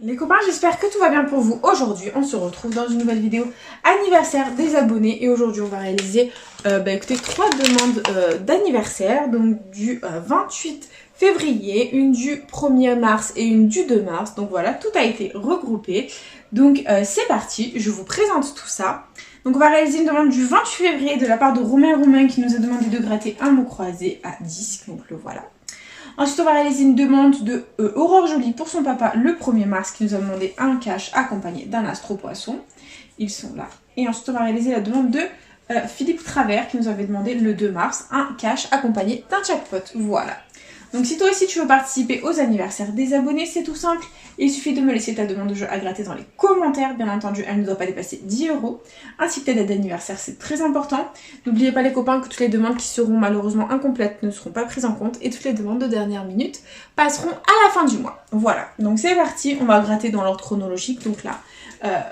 Les copains, j'espère que tout va bien pour vous. Aujourd'hui, on se retrouve dans une nouvelle vidéo anniversaire des abonnés. Et aujourd'hui, on va réaliser écoutez, 3 demandes d'anniversaire. Donc du 28 février, une du 1er mars et une du 2 mars. Donc voilà, tout a été regroupé. Donc c'est parti, je vous présente tout ça. Donc on va réaliser une demande du 28 février de la part de Romain qui nous a demandé de gratter un mot croisé à 10. Donc le voilà. Ensuite, on va réaliser une demande de Aurore Jolie pour son papa le 1er mars qui nous a demandé un cash accompagné d'un astro-poisson. Ils sont là. Et ensuite, on va réaliser la demande de Philippe Travers qui nous avait demandé le 2 mars un cash accompagné d'un jackpot. Voilà. Donc si toi aussi tu veux participer aux anniversaires des abonnés, c'est tout simple. Il suffit de me laisser ta demande de jeu à gratter dans les commentaires. Bien entendu, elle ne doit pas dépasser 10 €. Ainsi que ta date d'anniversaire, c'est très important. N'oubliez pas les copains que toutes les demandes qui seront malheureusement incomplètes ne seront pas prises en compte. Et toutes les demandes de dernière minute passeront à la fin du mois. Voilà, donc c'est parti. On va gratter dans l'ordre chronologique. Donc là,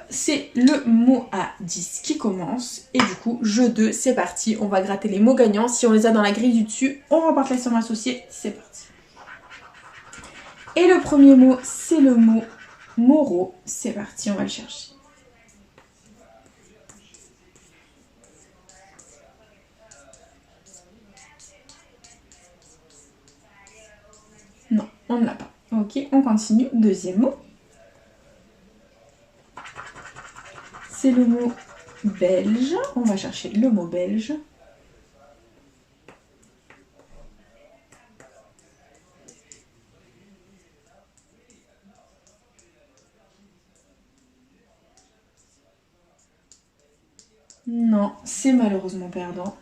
c'est le mot à 10 qui commence. Et du coup, jeu 2, c'est parti. On va gratter les mots gagnants. Si on les a dans la grille du dessus, on remporte la somme associée. C'est parti. Et le premier mot, c'est le mot Moreau. C'est parti, on va le chercher. Non, on ne l'a pas. Ok, on continue. Deuxième mot. C'est le mot belge. On va chercher le mot belge. Non, c'est malheureusement perdant.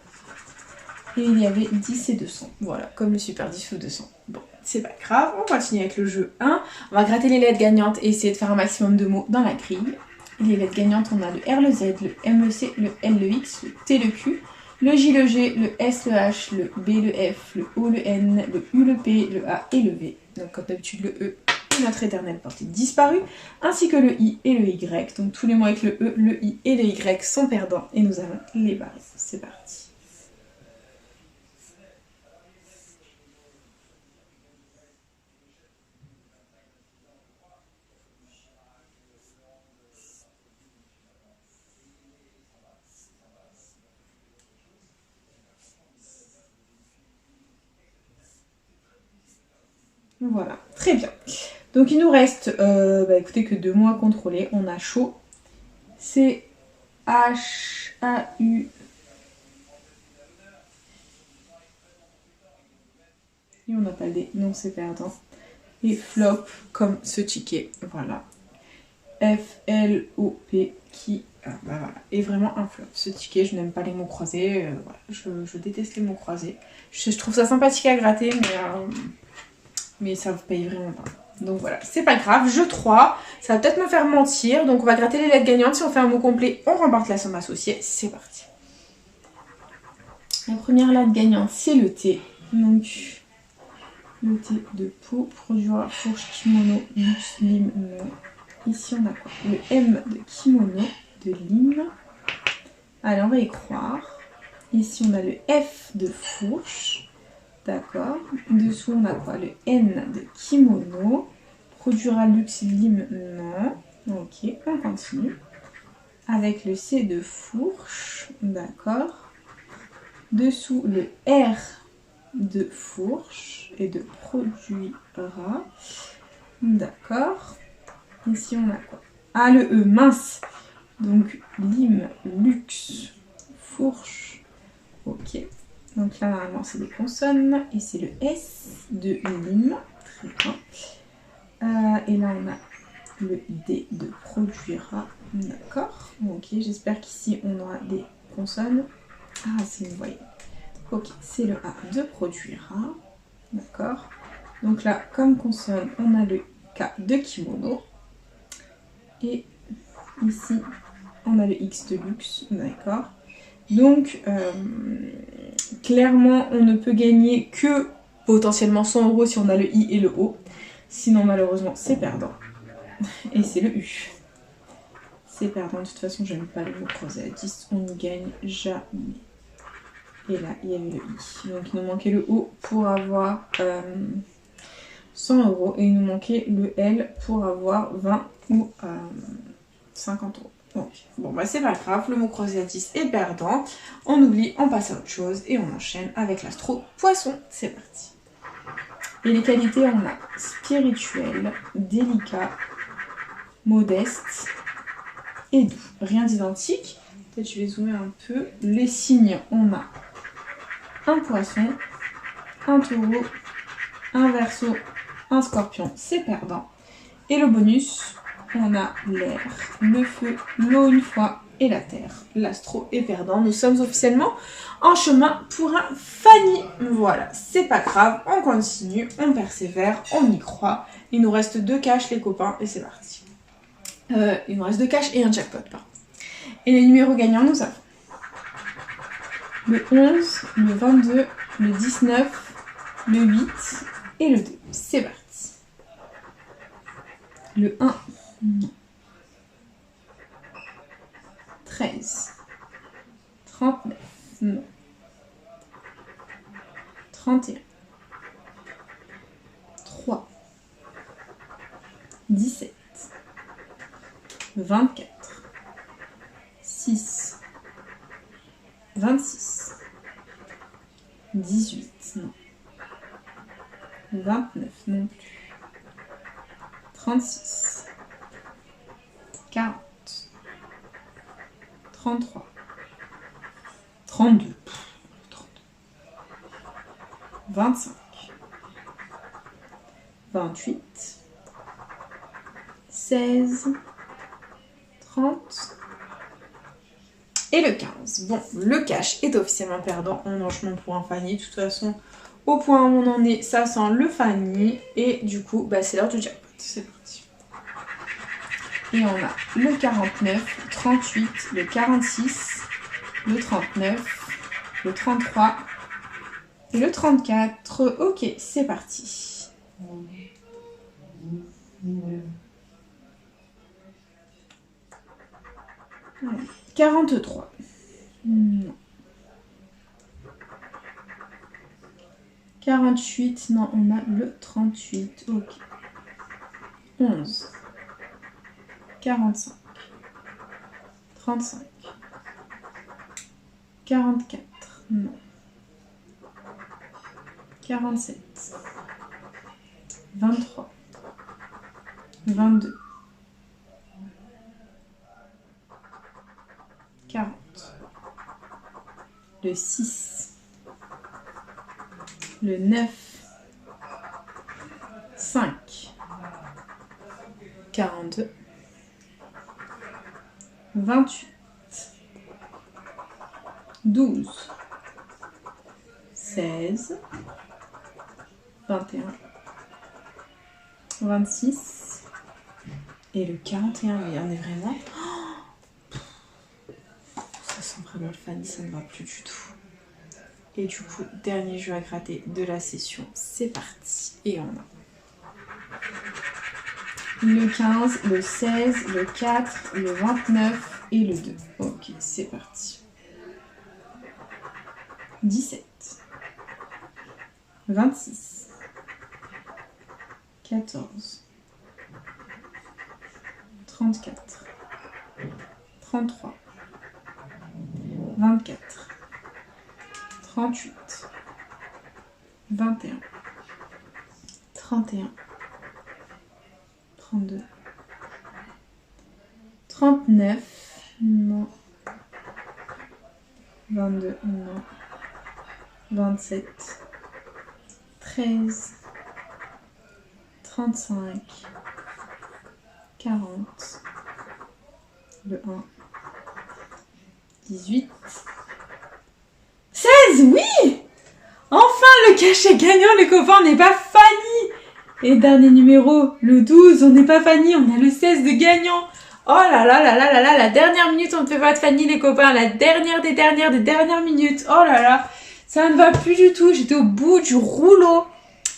Et il y avait 10 et 200. Voilà, comme le super 10 ou 200. Bon, c'est pas grave. On continue avec le jeu 1. On va gratter les lettres gagnantes et essayer de faire un maximum de mots dans la grille. Les lettres gagnantes, on a le R, le Z, le M, le C, le N, le X, le T, le Q, le J, le G, le S, le H, le B, le F, le O, le N, le U, le P, le A et le V. Donc comme d'habitude, le E est notre éternelle portée disparue, ainsi que le I et le Y. Donc tous les mots avec le E, le I et le Y sont perdants. Et nous avons les bases. C'est parti. Voilà, très bien. Donc il nous reste écoutez, que 2 mots à contrôler. On a chaud. C H A U. Et on n'a pas le D. Non, c'est perdant. Et flop comme ce ticket. Voilà. F L O P qui. Voilà. Et vraiment un flop. Ce ticket, je n'aime pas les mots croisés. Voilà. Je déteste les mots croisés. Je trouve ça sympathique à gratter, mais ça vous paye vraiment pas. Donc voilà, c'est pas grave. Jeu 3, ça va peut-être me faire mentir. Donc on va gratter les lettres gagnantes. Si on fait un mot complet, on remporte la somme associée. C'est parti. La première lettre gagnante, c'est le T. Donc le T de peau, produira fourche, kimono, luxe, lime, non. Ici on a quoi? Le M de kimono, de lime. Allez, on va y croire. Ici on a le F de fourche. D'accord. Dessous, on a quoi? Le N de kimono. Produira luxe lime, non. Ok, on continue. Avec le C de fourche. D'accord. Dessous, le R de fourche et de produira. D'accord. Ici, on a quoi? Ah, le E, mince. Donc, lime, luxe, fourche. Ok. Donc là, normalement, c'est des consonnes. Et c'est le S de lime. Très bien. Et là, on a le D de produira. D'accord. Ok, j'espère qu'ici, on aura des consonnes. Ah, c'est une voyelle. Ok, c'est le A de produira. D'accord. Donc là, comme consonne, on a le K de kimono. Et ici, on a le X de luxe. D'accord. Donc, clairement, on ne peut gagner que potentiellement 100 € si on a le I et le O. Sinon, malheureusement, c'est perdant. Et c'est le U. C'est perdant. De toute façon, je n'aime pas les mots croisés à 10. On n'y gagne jamais. Et là, il y avait le I. Donc, il nous manquait le O pour avoir 100 € et il nous manquait le L pour avoir 20 ou 50 €. Donc, bon bah c'est pas grave, le mot croisé à 10 est perdant. On oublie, on passe à autre chose et on enchaîne avec l'astro poisson. C'est parti. Et les qualités, on a spirituel, délicat, modeste et doux. Rien d'identique. Peut-être je vais zoomer un peu. Les signes, on a un poisson, un taureau, un verseau, un scorpion, c'est perdant. Et le bonus, on a l'air, le feu, l'eau une fois et la terre. L'astro est perdant. Nous sommes officiellement en chemin pour un Fanny. Voilà, c'est pas grave, on continue, on persévère, on y croit. Il nous reste 2 caches les copains et c'est parti. Il nous reste 2 caches et un jackpot, pardon. Et les numéros gagnants, nous avons le 11, le 22, le 19, le 8 et le 2. C'est parti. Le 1, non. 13, 39, non. 31, 3, 17, 24, 6, 26, 18, non. 29 non plus. 36, 40, 33, 32, 25, 28, 16, 30 et le 15. Bon, le cash est officiellement perdant. On enchaîne pour un Fanny. De toute façon, au point où on en est, ça sent le Fanny. Et du coup, bah, c'est l'heure du jackpot. C'est parti. Et on a le 49, 38, le 46, le 39, le 33 et le 34. Ok, c'est parti. 43. Non. 48. Non, on a le 38. Ok. 11. 45. 35. 44. Non. 47. 23. 22. 40. Le 6. Le 9. 5. 42. 28. 12. 16. 21. 26. Et le 41, mais on est vraiment... Ça sent vraiment le Fanny, ça ne va plus du tout. Et du coup, dernier jeu à gratter de la session, c'est parti. Et on a le 15, le 16, le 4, le 29 et le 2. Ok, c'est parti. 17, 26, 14, 34, 33, 24, 38, 21, 31, 32, 39, non, 22, non, 27, 13, 35, 40, le 1, 18, 16, oui! Enfin, le cachet gagnant, les copains, on n'est pas Fanny! Et dernier numéro, le 12, on n'est pas Fanny, on a le 16 de gagnant. Oh là là là là là là, la dernière minute, on ne fait pas de Fanny, les copains, la dernière des dernières minutes. Oh là là, ça ne va plus du tout, j'étais au bout du rouleau.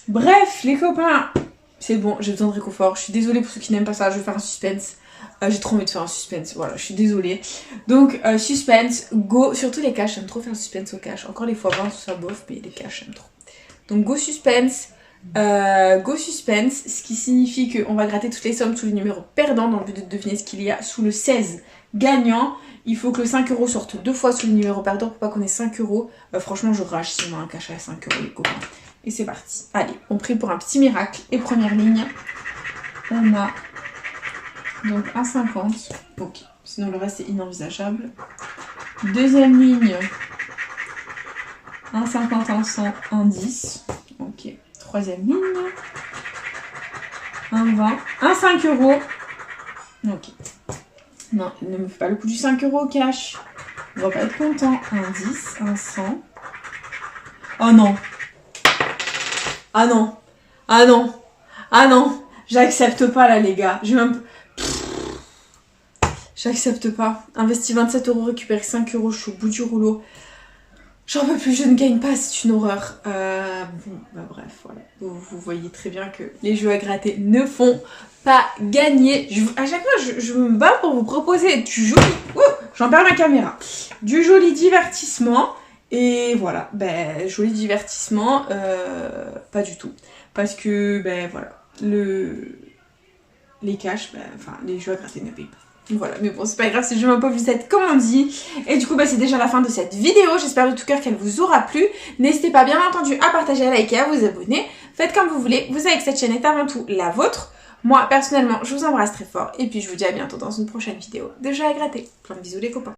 Bref, les copains, c'est bon, j'ai besoin de réconfort. Je suis désolée pour ceux qui n'aiment pas ça, je vais faire un suspense. J'ai trop envie de faire un suspense, voilà, je suis désolée. Donc, suspense, go, surtout les caches, j'aime trop faire un suspense aux caches. Encore les fois 20, tout ça, bof, mais les caches, j'aime trop. Donc, go suspense, Go suspense, ce qui signifie qu'on va gratter toutes les sommes sous le numéro perdant dans le but de deviner ce qu'il y a sous le 16 gagnant. Il faut que le 5 € sorte 2 fois sous le numéro perdant pour pas qu'on ait 5 €. Franchement, je rage si on a un cash à 5 € les copains. Et c'est parti. Allez, on prie pour un petit miracle. Et première ligne, on a donc 1,50. Ok, sinon le reste est inenvisageable. Deuxième ligne, 1,50, 1,100, 1,10. Ok. Troisième ligne, 1,20, 1,5 €. Ok. Non, ne me fais pas le coup du 5 € au cash. On va pas être content. 1,10, 1,100. Oh non. Ah non. Ah non. Ah non. J'accepte pas là les gars. J'accepte pas. Investi 27 €, récupérer 5 €, je suis au bout du rouleau. J'en peux plus, je ne gagne pas, c'est une horreur. Bon, bah bref, voilà. Vous voyez très bien que les jeux à gratter ne font pas gagner. À chaque fois, je me bats pour vous proposer du joli... j'en perds ma caméra. Du joli divertissement. Et voilà, ben, joli divertissement, pas du tout. Parce que, ben voilà, les cash, ben, enfin, les jeux à gratter ne payent pas. Voilà, mais bon, c'est pas grave, c'est je m'en vous êtes comme on dit. Et du coup, bah, c'est déjà la fin de cette vidéo. J'espère de tout cœur qu'elle vous aura plu. N'hésitez pas, bien entendu, à partager, à liker, à vous abonner. Faites comme vous voulez. Vous savez que cette chaîne est avant tout la vôtre. Moi, personnellement, je vous embrasse très fort. Et puis, je vous dis à bientôt dans une prochaine vidéo de jeux à gratter. Plein de bisous, les copains.